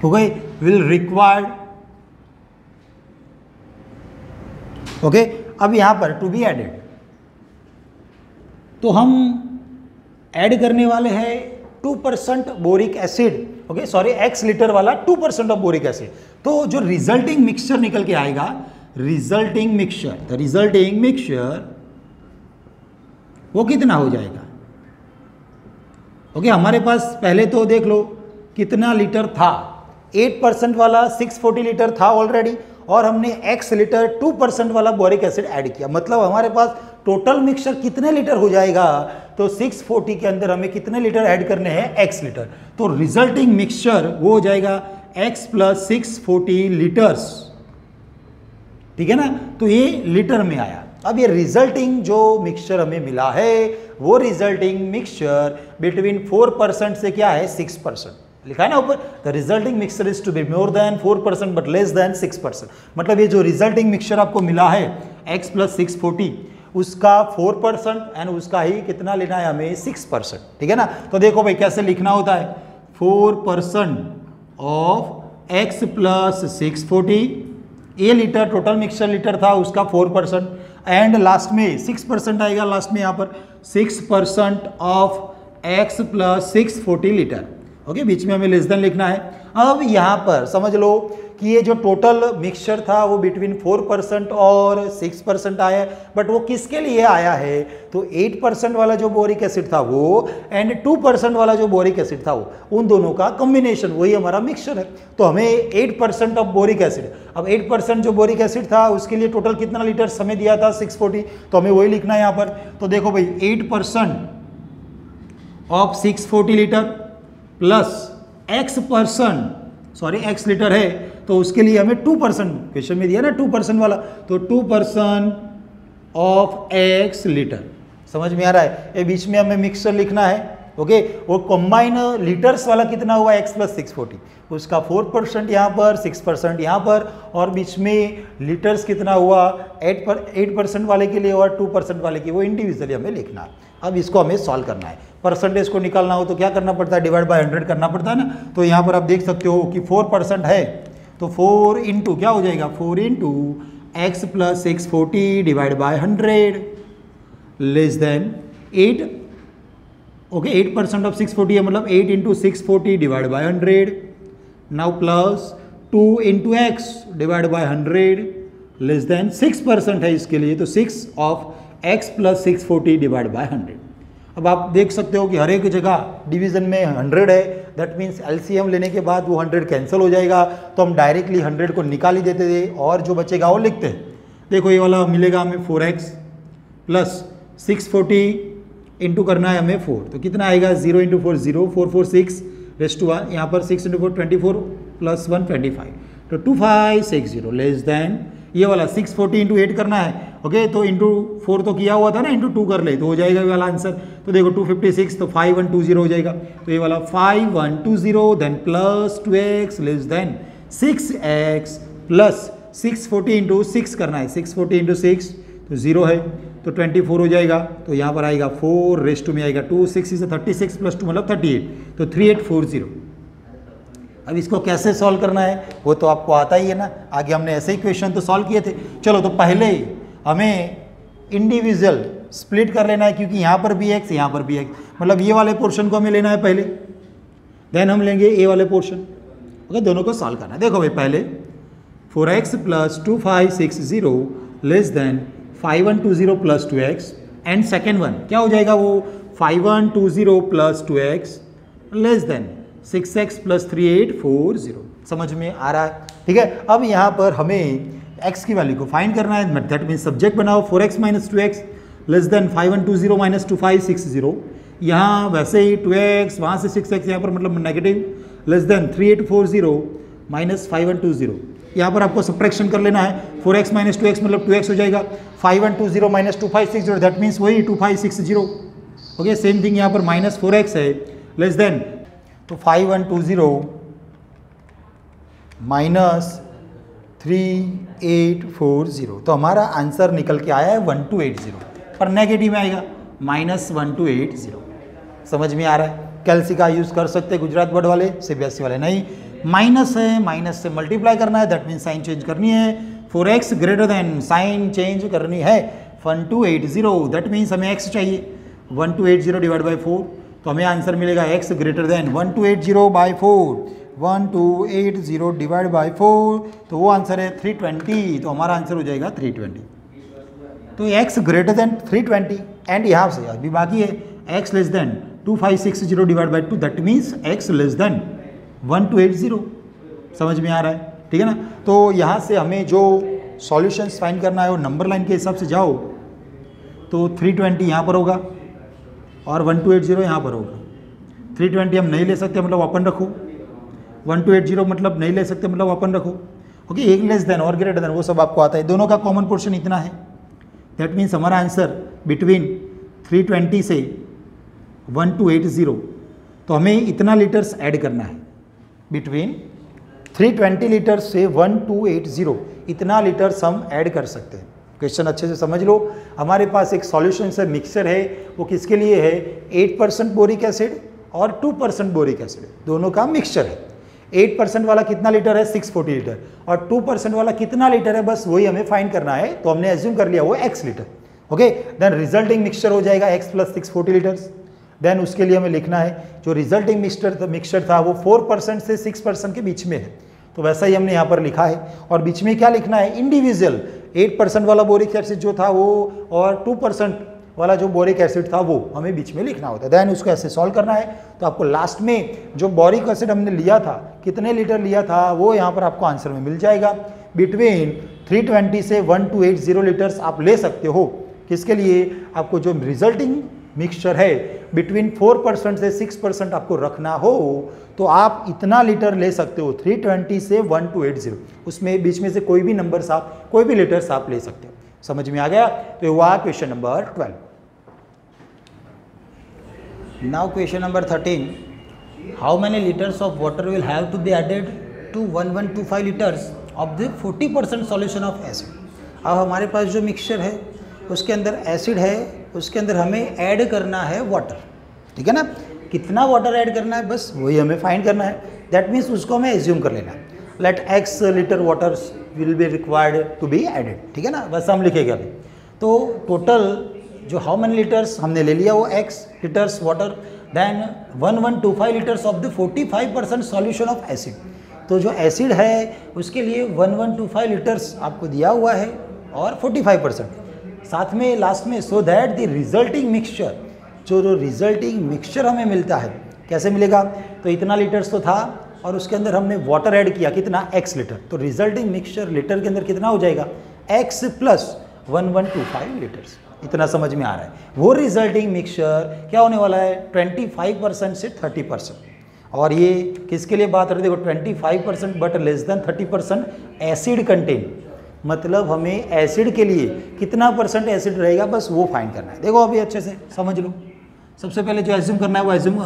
हो गई विल रिक्वायर्ड। ओके, अब यहां पर टू बी एडेड, तो हम ऐड करने वाले हैं 2% boric acid. Okay sorry, x litre वाला 2% ऑफ बोरिक एसिड। तो जो रिजल्टिंग मिक्सचर निकल के आएगा, resulting mixture, the resulting mixture वो कितना हो जाएगा। ओके, हमारे पास पहले तो देख लो कितना लीटर था, 8% वाला 640 लीटर था ऑलरेडी, और हमने x लीटर 2% वाला बोरिक एसिड ऐड किया, मतलब हमारे पास टोटल मिक्सचर कितने लीटर हो जाएगा। तो 640 के अंदर हमें कितने लीटर ऐड करने हैं, x लीटर। तो रिजल्टिंग मिक्सचर वो हो जाएगा x प्लस 640 लीटर्स, ठीक है ना। तो ये लीटर में आया। अब ये रिजल्टिंग जो मिक्सचर हमें मिला है, वो रिजल्टिंग मिक्सचर बिटवीन 4% से क्या है, 6%। लिखा है ना ऊपर, the resulting mixture is to be more than 4% but less than 6%। मतलब ये जो रिजल्टिंग मिक्सचर आपको मिला है x प्लस 640, उसका 4% एंड उसका ही कितना लेना है हमें, 6%, ठीक है ना। तो देखो भाई कैसे लिखना होता है, 4% ऑफ x प्लस 640, ये लीटर टोटल मिक्सचर लीटर था उसका 4%, एंड लास्ट में 6% आएगा, लास्ट में यहाँ पर 6% of x plus 640 litre. Okay, बीच में हमें लेस देन लिखना है। अब यहाँ पर समझ लो कि ये जो टोटल मिक्सचर था वो बिटवीन 4% और 6% आया है, बट वो किसके लिए आया है, तो 8% वाला जो बोरिक एसिड था वो एंड 2% वाला जो बोरिक एसिड था वो, उन दोनों का कॉम्बिनेशन वही हमारा मिक्सचर है। तो हमें 8% ऑफ बोरिक एसिड, अब 8% जो बोरिक एसिड था उसके लिए टोटल कितना लीटर समय दिया था, 640, तो हमें वही लिखना है यहाँ पर। तो देखो भाई 8% of 640 litre plus x litre है, तो उसके लिए हमें 2%, क्वेश्चन में दिया ना 2% वाला, तो 2% ऑफ x लीटर। समझ में आ रहा है, ये बीच में हमें मिक्सचर लिखना है। ओके, वो कंबाइन लीटर्स वाला कितना हुआ, x प्लस 640, उसका 4% यहाँ पर, 6% यहाँ पर, और बीच में लीटर्स कितना हुआ 8% वाले के लिए और 2% वाले की, वो इंडिविजुअली हमें लिखना है। अब इसको हमें सॉल्व करना है। परसेंटेज को निकालना हो तो क्या करना पड़ता है, डिवाइड बाय 100 करना पड़ता है ना। तो यहाँ पर आप देख सकते हो कि 4% है, तो 4 इंटू क्या हो जाएगा, 4 into x plus 640 divide by 100 less than 8। Okay, 8% of 640 है, मतलब 8 into 640 divide by 100। Now plus 2 into x divide by 100 less than 6% है इसके लिए, तो 6 of x plus 640 divide by 100। अब आप देख सकते हो कि हर एक जगह डिवीजन में 100 है, दैट मीन्स एलसीएम लेने के बाद वो 100 कैंसिल हो जाएगा, तो हम डायरेक्टली 100 को निकाल ही देते थे और जो बचेगा वो लिखते हैं। देखो ये वाला मिलेगा हमें 4x प्लस 640 इंटू करना है हमें 4, तो कितना आएगा 0 इंटू 4 0, 4 4 6 रेस्ट टू 1, यहाँ पर 6 इंटू 4 24 प्लस 1 25, तो 2560 लेस देन ये वाला 640 इंटू 8 करना है। ओके, तो इंटू 4 तो किया हुआ था ना, इंटू 2 कर ले तो हो जाएगा ये वाला आंसर। तो देखो 256, तो 5120 हो जाएगा, तो ये वाला 5120 then plus 2x less than 6x plus 640 into 6 करना है, 640 इंटू 6 तो 0 है, तो 24 हो जाएगा। तो यहाँ पर आएगा 4 रेस्ट टू में आएगा 2, 6 से 36 प्लस 2 मतलब 38, तो 3840। अब इसको कैसे सॉल्व करना है वो तो आपको आता ही है ना, आगे हमने ऐसे ही क्वेश्चन तो सॉल्व किए थे। चलो, तो पहले हमें इंडिविजुअल स्प्लिट कर लेना है, क्योंकि यहाँ पर भी x यहाँ पर भी x, मतलब ये वाले पोर्शन को हमें लेना है पहले, देन हम लेंगे ए वाले पोर्शन। ओके, दोनों को सॉल्व करना है। देखो भाई, पहले 4x plus 2560 less than 5120 plus 2x, and second one क्या हो जाएगा, वो 5120 plus 2x less than 6x plus 3840। समझ में आ रहा है? ठीक है, अब यहाँ पर हमें x की वैल्यू को फाइंड करना है, दैट मीन्स सब्जेक्ट बनाओ 4x minus 2x less then 5120 minus 2560। यहाँ वैसे ही 2x, वहाँ से 6x, यहाँ पर मतलब नेगेटिव, लेस देन 3840 माइनस 5120। यहाँ पर आपको सब्ट्रैक्शन कर लेना है, 4x माइनस 2x मतलब 2x हो जाएगा, 5120 माइनस 2560 दैट मीन्स वही 2560। ओके, सेम थिंग यहाँ पर माइनस 4x है, लेस देन तो 5120 माइनस 3840, तो हमारा आंसर निकल के आया है 1280, पर नेगेटिव में आएगा माइनस 1280। समझ में आ रहा है? कैलसी का यूज़ कर सकते हैं गुजरात बोर्ड वाले, सीबीएसई वाले नहीं। माइनस है, माइनस से मल्टीप्लाई करना है, दैट मीन्स साइन चेंज करनी है, 4x greater than sign change करनी है 1280, दैट मीन्स हमें x चाहिए 1280 डिवाइड बाई 4, तो हमें आंसर मिलेगा x greater then 1280 by 4, 1280 divide by 4, तो वो आंसर है 320, तो हमारा आंसर हो जाएगा 320। तो x ग्रेटर देन 320, एंड यहाँ से अभी बाकी है x less then 2560 divide by 2, that means x less then 1280। समझ में आ रहा है? ठीक है ना? तो यहाँ से हमें जो सॉल्यूशंस फाइंड करना है वो नंबर लाइन के हिसाब से जाओ, तो 320 यहाँ पर होगा और 1280 यहाँ पर होगा। 320 हम नहीं ले सकते, मतलब ओपन रखो, 1280 मतलब नहीं ले सकते, मतलब ओपन रखो। ओके, एक लेस देन और ग्रेटर देन वो सब आपको आता है, दोनों का कॉमन पोर्शन इतना है, दैट मीन्स हमारा आंसर बिटवीन 320 से 1280, तो हमें इतना लीटर्स ऐड करना है, बिटवीन 320 लीटर से 1280 इतना लीटर्स हम ऐड कर सकते हैं। क्वेश्चन अच्छे से समझ लो। हमारे पास एक सॉल्यूशन से मिक्सचर है, वो किसके लिए है, 8% बोरिक एसिड और 2% बोरिक एसिड, दोनों का मिक्सचर है। 8% वाला कितना लीटर है, 640 लीटर, और 2% वाला कितना लीटर है, बस वही हमें फाइंड करना है, तो हमने एज्यूम कर लिया वो x litre. Okay, then resulting mixture हो जाएगा x प्लस 640 लीटर्स। देन उसके लिए हमें लिखना है जो रिजल्टिंग मिक्सचर था वो 4% से 6% के बीच में है, तो वैसा ही हमने यहाँ पर लिखा है। और बीच में क्या लिखना है, इंडिविजुअल 8% वाला बोरिक एसिड जो था वो और 2% वाला जो बोरिक एसिड था वो हमें बीच में लिखना होता है। देन उसको ऐसे सॉल्व करना है, तो आपको लास्ट में जो बोरिक एसिड हमने लिया था, कितने लीटर लिया था, वो यहाँ पर आपको आंसर में मिल जाएगा। बिटवीन 320 से 1280 लीटर्स आप ले सकते हो, किसके लिए, आपको जो रिजल्टिंग मिक्सचर है बिटवीन 4% से 6% आपको रखना हो, तो आप इतना लीटर ले सकते हो 320 से 1280, उसमें बीच में से कोई भी नंबर्स आप, कोई भी लीटर्स आप ले सकते हो। समझ में आ गया? तो हुआ question number 12। Now question number 13. How many liters of water will have to be added to 1125 liters of the 40% solution of acid? अब हमारे पास जो मिक्सचर है उसके अंदर एसिड है, उसके अंदर हमें ऐड करना है वाटर, ठीक है ना? कितना वाटर ऐड करना है, बस वही हमें फाइंड करना है। दैट मीन्स उसको हमें एज्यूम कर लेना है, let x litre water will be required to be added, ठीक है ना? बस हम लिखेंगे अभी। तो टोटल जो हाउ मेनी लीटर्स हमने ले लिया वो x litres water, then 1125 litres of the 45% solution of acid. तो जो एसिड है उसके लिए 1125 लीटर्स आपको दिया हुआ है और 45% साथ में लास्ट में, so that the resulting mixture, जो रिजल्टिंग मिक्सचर हमें मिलता है कैसे मिलेगा, तो इतना लीटर्स तो था और उसके अंदर हमने वाटर ऐड किया कितना, x लीटर, तो रिजल्टिंग मिक्सचर लीटर के अंदर कितना हो जाएगा, x प्लस 1125 लीटर्स। इतना समझ में आ रहा है? वो रिजल्टिंग मिक्सचर क्या होने वाला है, 25% से 30%। और ये किसके लिए बात हो रही है, देखो 25% but less than 30% acid contain, मतलब हमें एसिड के लिए कितना परसेंट एसिड रहेगा, बस वो फाइंड करना है। देखो अभी अच्छे से समझ लो। सबसे पहले जो एज्यूम करना है वो एज्यूम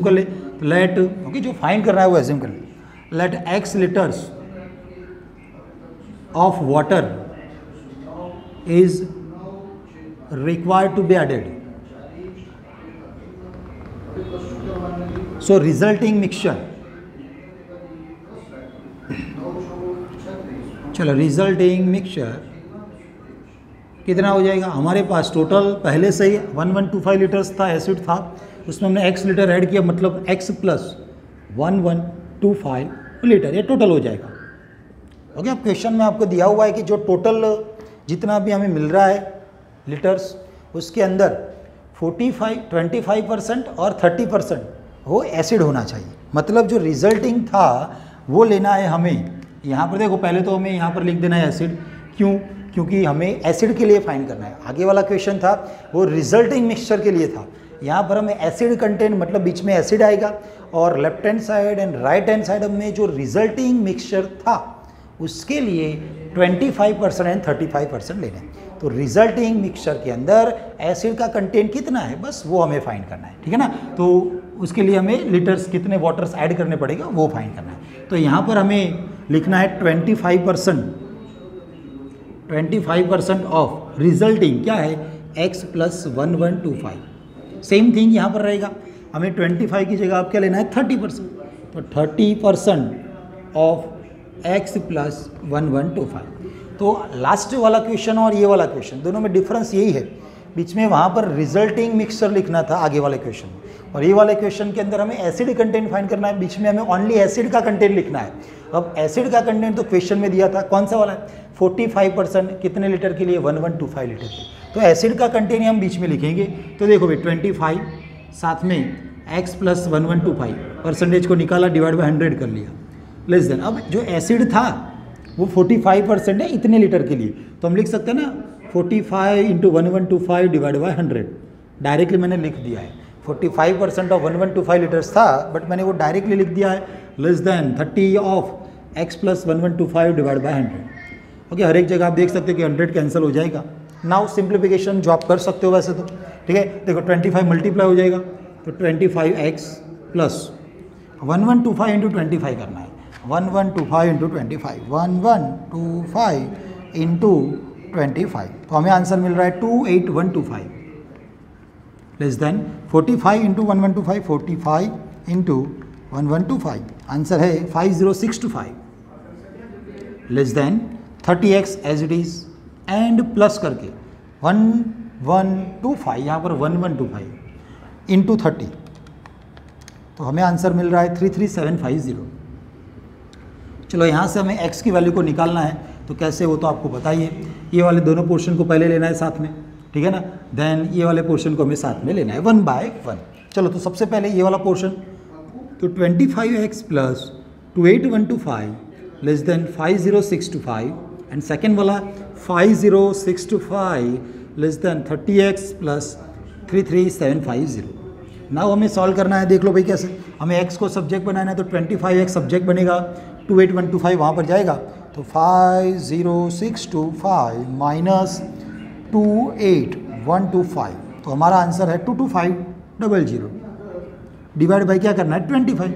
कर ले, लेट, ओके, जो फाइंड करना है वो एज्यूम कर ले, let x litres of water is required to be added. So resulting mixture, चलो resulting mixture कितना हो जाएगा, हमारे पास टोटल पहले से ही 1125 लीटर्स था, एसिड था, उसमें हमने x लीटर ऐड किया, मतलब x प्लस 1125 लीटर, ये टोटल हो जाएगा। ओके, अब क्वेश्चन में आपको दिया हुआ है कि जो टोटल जितना भी हमें मिल रहा है लीटर्स, उसके अंदर 25% और 30% वो एसिड होना चाहिए। मतलब जो रिजल्टिंग था वो लेना है हमें। यहाँ पर देखो, पहले तो हमें यहाँ पर लिख देना है एसिड, क्यों? क्योंकि हमें एसिड के लिए फाइंड करना है। आगे वाला क्वेश्चन था वो रिजल्टिंग मिक्सचर के लिए था, यहाँ पर हमें एसिड कंटेंट, मतलब बीच में एसिड आएगा, और left hand side and right hand side में जो रिजल्टिंग मिक्सचर था उसके लिए 25% एंड 35% लेना है। तो रिजल्टिंग मिक्सचर के अंदर एसिड का कंटेंट कितना है, बस वो हमें फाइंड करना है, ठीक है ना। तो उसके लिए हमें लीटर्स कितने वाटर्स ऐड करने पड़ेगा वो फाइंड करना है। तो यहाँ पर हमें लिखना है 25% ऑफ रिजल्टिंग क्या है, x प्लस 1125। सेम थिंग यहाँ पर रहेगा, हमें 25 की जगह आप क्या लेना है 30%, तो 30% ऑफ x प्लस 1125। तो लास्ट वाला क्वेश्चन और ये वाला क्वेश्चन दोनों में डिफरेंस यही है, बीच में वहाँ पर रिजल्टिंग मिक्सचर लिखना था आगे वाले क्वेश्चन में, और ये वाले क्वेश्चन के अंदर हमें एसिड कंटेंट फाइंड करना है, बीच में हमें ओनली एसिड का कंटेंट लिखना है। अब एसिड का कंटेंट तो क्वेश्चन में दिया था, कौन सा वाला है, 45% कितने लीटर के लिए, 1125 लीटर के। तो एसिड का कंटेंट हम बीच में लिखेंगे। तो देखो भाई 25 साथ में x प्लस 1125 परसेंटेज को निकाला, डिवाइड बाई 100 कर लिया, लेस देन। अब जो एसिड था वो 45% है इतने लीटर के लिए, तो हम लिख सकते हैं ना 45 इंटू 1125 डिवाइड बाई 100। डायरेक्टली मैंने लिख दिया है, 45% ऑफ 1125 लीटर्स था, बट मैंने वो डायरेक्टली लिख दिया है, less than 30 of x plus 1125 divide by 100। Okay, हर एक जगह आप देख सकते हो कि 100 कैंसिल हो जाएगा। नाउ सिंप्लीफिकेशन जो आप कर सकते हो वैसे तो, ठीक है। देखो 25 मल्टीप्लाई हो जाएगा, तो 25x प्लस 1125 इंटू 25 करना है, 1125 इंटू 25, 1125 इंटू 25, तो हमें आंसर मिल रहा है 28125, less than 45 into 1125, 45 into 1125, answer है 5065, less than 30x as it is, and plus करके 1125, यहाँ पर 1125 इंटू 30, तो हमें आंसर मिल रहा है 33750। चलो यहाँ से हमें x की वैल्यू को निकालना है, तो कैसे वो तो आपको पता ही है। ये वाले दोनों पोर्शन को पहले लेना है साथ में, ठीक है ना, देन ये वाले पोर्शन को हमें साथ में लेना है 1/1। चलो तो सबसे पहले ये वाला पोर्शन, तो 25x plus 28125 less then 5065, and second वाला 5065 less than 30x plus 33750। Now हमें सॉल्व करना है, देख लो भाई कैसे। हमें x को सब्जेक्ट बनाना है, तो 25x सब्जेक्ट बनेगा, 28125 वहाँ पर जाएगा, तो 50625 माइनस 28125, तो हमारा आंसर है 22500। डिवाइड बाई क्या करना है 25,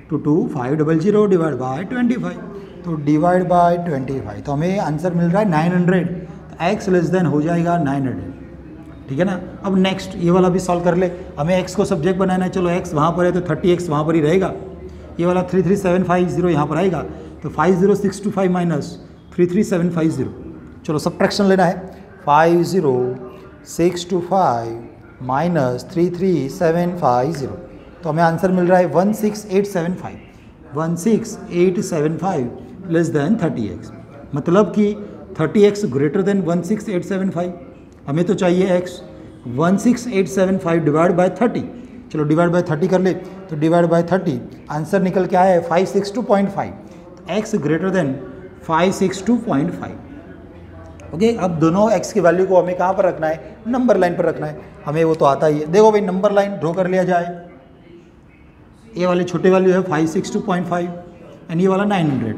22500 डिवाइड बाई 25, तो डिवाइड बाई 25, तो हमें आंसर मिल रहा है 900, तो x लेस देन हो जाएगा 900, ठीक है ना। अब नेक्स्ट ये वाला भी सॉल्व कर ले, हमें x को सब्जेक्ट बनाना है, चलो x वहाँ पर है तो 30x वहाँ पर ही रहेगा, ये वाला 33750 यहाँ पर आएगा, तो 50625 माइनस 33750, चलो सब्ट्रैक्शन लेना है, 50625 माइनस 33750, तो हमें आंसर मिल रहा है 16875, 16875 लेस देन 30x, मतलब कि 30x ग्रेटर देन 16875, हमें तो चाहिए x, 16875 डिवाइड बाय 30, चलो डिवाइड बाय 30 कर ले, तो डिवाइड बाय 30 आंसर निकल के आया है 562.5, तो x ग्रेटर देन 562.5। ओके, अब दोनों x की वैल्यू को हमें कहाँ पर रखना है, नंबर लाइन पर रखना है, हमें वो तो आता ही है। देखो भाई नंबर लाइन ड्रॉ कर लिया जाए, ये वाले छोटे वैल्यू है 562.5 एंड ये वाला 900।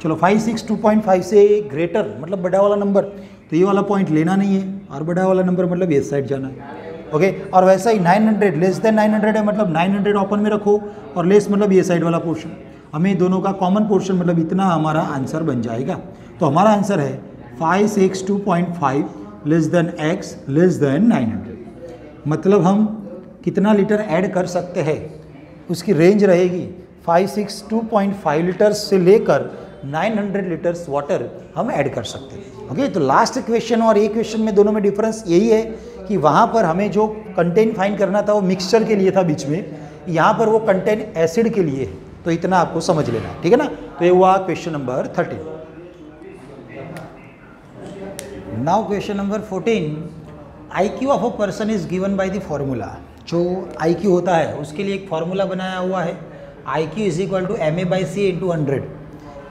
चलो 562.5 से ग्रेटर मतलब बड़ा वाला नंबर, तो ये वाला पॉइंट लेना नहीं है, और बड़ा वाला नंबर मतलब ये साइड जाना है। ओके, और वैसा ही 900 लेस देन 900 है, मतलब 900 ओपन में रखो, और लेस मतलब ये साइड वाला पोर्शन, हमें दोनों का कॉमन पोर्शन मतलब इतना हमारा आंसर बन जाएगा। तो हमारा आंसर है 562.5 less than x less then 900, मतलब हम कितना लीटर ऐड कर सकते हैं, उसकी रेंज रहेगी 562.5 लीटर से लेकर 900 लीटर्स वाटर हम ऐड कर सकते हैं। ओके, तो लास्ट क्वेश्चन और ये क्वेश्चन में दोनों में डिफरेंस यही है कि वहाँ पर हमें जो कंटेंट फाइंड करना था वो मिक्सचर के लिए था बीच में, यहाँ पर वो कंटेंट एसिड के लिए है, तो इतना आपको समझ लेना है, ठीक है ना। तो ये हुआ question number 13। Now question number 14, IQ of a person is given by the formula. जो IQ होता है उसके लिए एक फॉर्मूला बनाया हुआ है, IQ is equal to MA/CA into 100।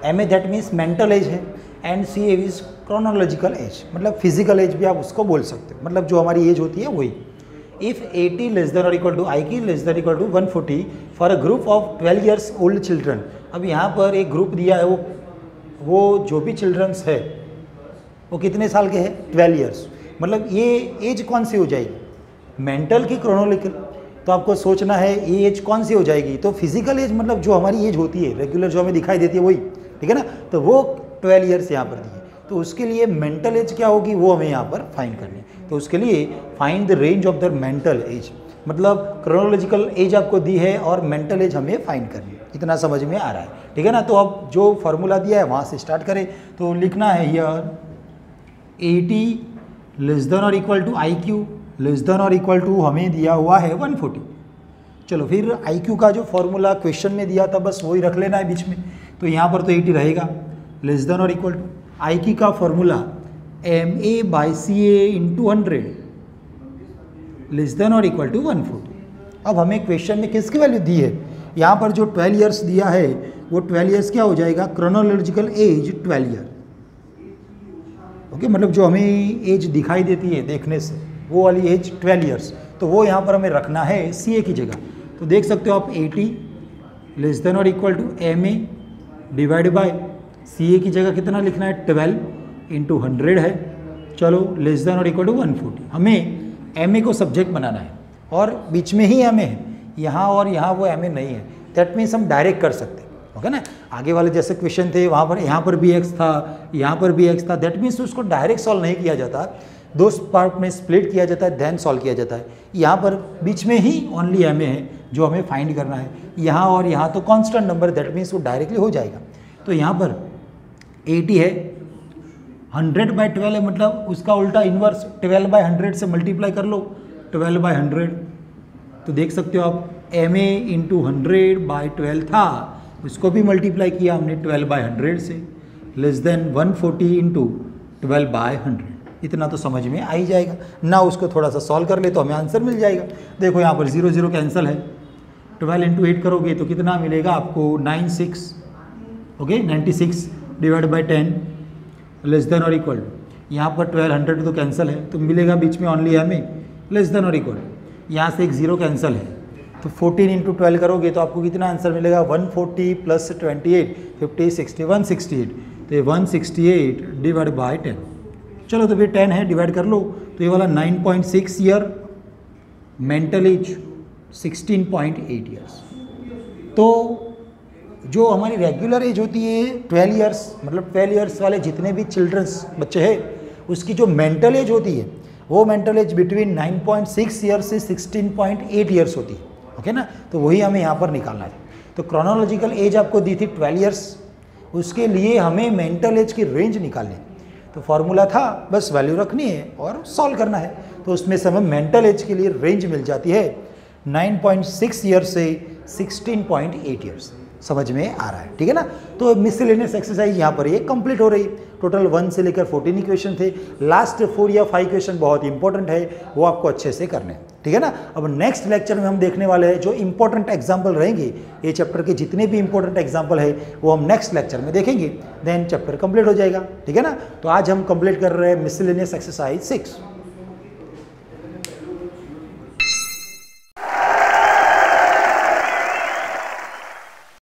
MA that means mental age है and CA is chronological age, मतलब फिजिकल एज भी आप उसको बोल सकते हो, मतलब जो हमारी एज होती है वही। इफ़ 80 लेस देन और equal to IQ less than equal to 140 for a group of 12 years old children. अब यहाँ पर एक ग्रुप दिया है, वो जो भी चिल्ड्रंस है वो कितने साल के हैं, 12 ईयर्स। मतलब ये एज कौन सी हो जाएगी, मेंटल की क्रोनोलॉजिकल, तो आपको सोचना है ये एज कौन सी हो जाएगी। तो फिजिकल एज मतलब जो हमारी एज होती है रेगुलर जो हमें दिखाई देती है वही, ठीक है ना, तो वो 12 ईयर्स यहाँ पर दी है। तो उसके लिए मेंटल एज क्या होगी वो हमें यहाँ पर फाइंड करनी है। तो उसके लिए find the range of the mental as, मतलब क्रोनोलॉजिकल एज आपको दी है और मेंटल एज हमें फाइंड करनी है। इतना समझ में आ रहा है, ठीक है ना। तो अब जो फॉर्मूला दिया है वहाँ से स्टार्ट करें। तो लिखना है हियर 80 लेस देन और equal to IQ less than और इक्वल टू हमें दिया हुआ है 140। चलो फिर IQ का जो फॉर्मूला क्वेश्चन में दिया था बस वही रख लेना है बीच में। तो यहाँ पर तो 80 रहेगा, लेस देन और इक्वल टू IQ का formula MA/CA into 100 less than और इक्वल टू 140। अब हमें क्वेश्चन में किसकी वैल्यू दी है, यहाँ पर जो 12 ईयर्स दिया है वो 12 ईयर्स क्या हो जाएगा, क्रोनोलॉजिकल एज 12 ईयर। ओके, मतलब जो हमें एज दिखाई देती है देखने से वो वाली एज 12 ईयर्स, तो वो यहाँ पर हमें रखना है CA की जगह। तो देख सकते हो आप 80 लेस देन और equal to MA divide by CA की जगह कितना लिखना है, 12 इंटू 100 है। चलो लेस देन और इक्वल टू 140। हमें MA को सब्जेक्ट बनाना है और बीच में ही MA है, यहाँ और यहाँ वो MA नहीं है, दैट मीन्स हम डायरेक्ट कर सकते हैं। ओके ना, आगे वाले जैसे क्वेश्चन थे वहाँ पर यहाँ पर भी x था, यहाँ पर भी x था, दैट मीन्स उसको डायरेक्ट सॉल्व नहीं किया जाता, दो पार्ट में स्प्लिट किया जाता है देन सॉल्व किया जाता है। यहाँ पर बीच में ही ओनली MA है जो हमें फाइंड करना है, यहाँ और यहाँ तो कांस्टेंट नंबर, दैट मीन्स वो डायरेक्टली हो जाएगा। तो यहाँ पर 80 है, 100/12 है, मतलब उसका उल्टा इन्वर्स 12/100 से मल्टीप्लाई कर लो, 12/100। तो देख सकते हो आप MA इंटू 100/12 था, उसको भी मल्टीप्लाई किया हमने 12/100 से, लेस देन 140 इंटू 12/100। इतना तो समझ में आ ही जाएगा ना। उसको थोड़ा सा सॉल्व कर ले तो हमें आंसर मिल जाएगा। देखो यहाँ पर 0 0 कैंसिल है, 12 इंटू 8 करोगे तो कितना मिलेगा आपको, 96। Okay, 96 divide by 10 less than और इक्वल, यहाँ पर 1200 तो कैंसिल है, तो मिलेगा बीच में ओनली MA लेस देन और इक्वल, यहाँ से एक 0 कैंसिल है, तो 14 इंटू 12 करोगे तो आपको कितना आंसर मिलेगा, 140 प्लस 28 50 60 168, तो ये 168 डिवाइड बाई 10। चलो तो फिर 10 है, डिवाइड कर लो, तो ये वाला 9.6 ईयर, मेंटल एज 16.8 ईयर्स। तो जो हमारी रेगुलर एज होती है 12 ईयर्स, मतलब 12 ईयर्स वाले जितने भी चिल्ड्रंस बच्चे हैं उसकी जो मेंटल एज होती है वो मेंटल एज बिटवीन 9.6 ईयर्स से 16.8 ईयर्स होती है। ओके ना, तो वही हमें यहाँ पर निकालना है। तो क्रोनोलॉजिकल एज आपको दी थी 12 ईयर्स, उसके लिए हमें मेंटल एज की रेंज निकालनी है। तो फॉर्मूला था, बस वैल्यू रखनी है और सॉल्व करना है। तो उसमें से हमें मेंटल एज के लिए रेंज मिल जाती है 9.6 ईयर्स से 16.8 ईयर्स। समझ में आ रहा है, ठीक है ना। तो मिसलेनियस एक्सरसाइज यहाँ पर ये कंप्लीट हो रही। टोटल 1 से लेकर 14 क्वेश्चन थे, लास्ट 4 या 5 क्वेश्चन बहुत इंपॉर्टेंट है, वो आपको अच्छे से करने हैं, ठीक है ना। अब नेक्स्ट लेक्चर में हम देखने वाले हैं जो इंपॉर्टेंट एग्जाम्पल रहेंगे, ये चैप्टर के जितने भी इंपॉर्टेंट एग्जाम्पल है वो हम नेक्स्ट लेक्चर में देखेंगे, देन चैप्टर कंप्लीट हो जाएगा, ठीक है ना। तो आज हम कंप्लीट कर रहे हैं मिसलेनियस एक्सरसाइज 6।